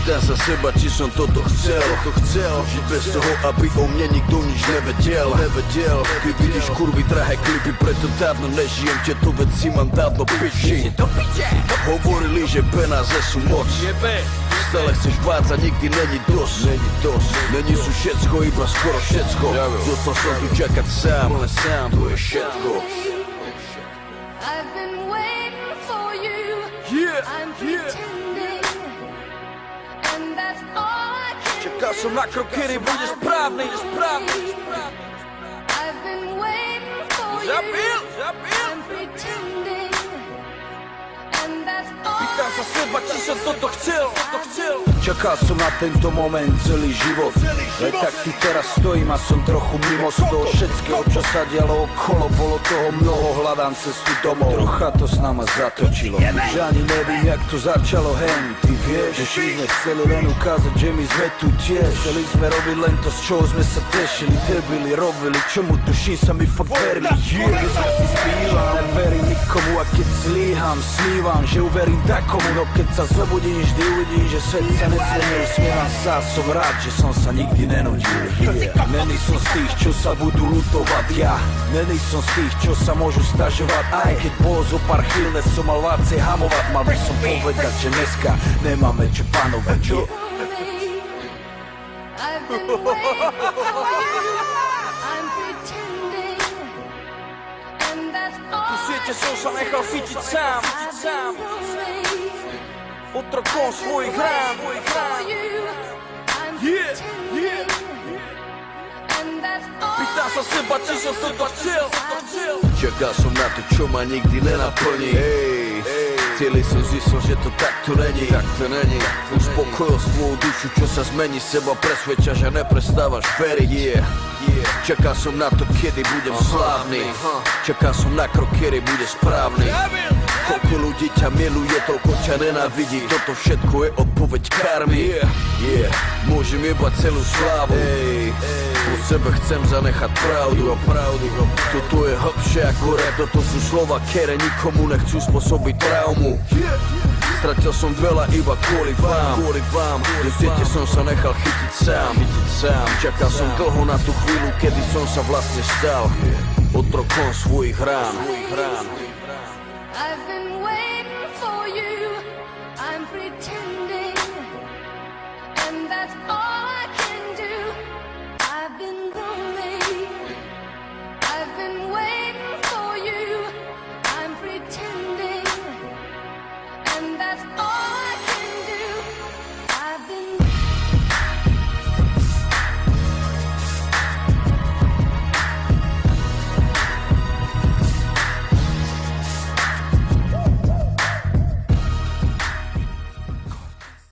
Pýtam sa seba, či som toto chcel žiť bez toho, aby o mne nikto nič nevedel. Ty vidíš kurvy, drahé klipy, preto dávno nežijem. Tieto veci mám dávno piči. Hovorili, že penáze sú moc. Stále chceš vádzať, nikdy není dosť. Není sú všetko, iba skoro všetko. Dostal som tu čakať sám, to je všetko. I've been waiting for you. I'm pretending, and that's all I can Čakal som na krok, kedy bude správny. I've been waiting for you. I'm pretending, and that's all Pýtam sa seba, či som toto chcel. Čakal som na tento moment celý život. Aj tak tu teraz stojím a som trochu mimo z toho všetkého, čo sa dialo okolo. Bolo toho mnoho, hľadám cestu domov. Trocha to s nama zatočilo, že ani nevím, jak to začalo. Hen, ty vieš, že vši sme chceli len ukázať, že my sme tu tiež. Chceli sme robiť len to, z čoho sme sa tešili. Debili, robili, čomu tuším sa mi fakt verili. Dneska si spívam, neverím nikomu a keď zlíham, snívam, že uverím takomu. No keď sa zobudím, vždy uvidím, že svet sa nezmenil. Smievam sa, som rád, že som sa nikdy nenudil. Není som z tých, čo sa budú lutovať ja. Není som z tých, čo sa môžu stažovať. Aj keď bolo zo pár chvíľ, som mal vácej hamovať. Mal by som povedať, že dneska nemáme čo panovať. me. I've been waiting for you. I'm pretending, and that's all Tu svete som sa nechal chytiť sám. Otrokom svojich rán. Pýtam sa seba, či som toto chcel. Čakal som na to, čo ma nikdy nenaplní. Chceli som zistil, že to takto není. Uspokojil svoju dušu, čo sa zmení. Seba presvedča, že neprestávaš veriť. Čakal som na to, kedy budem slávny. Čakal som na krok, kedy bude správny. Koľko ľudí ťa miluje, toľko ťa nenávidí. Toto všetko je odpoveď karmy. Môžem jebať celú slávu. Po sebe chcem zanechať pravdu. Toto je hlbšie ako rap. Toto sú slova, ktoré nikomu nechcú spôsobiť traumu. Stratil som veľa iba kvôli vám. Do siete som sa nechal chytiť sám. Čakal som dlho na tú chvíľu, kedy som sa vlastne stal otrokom svojich rán.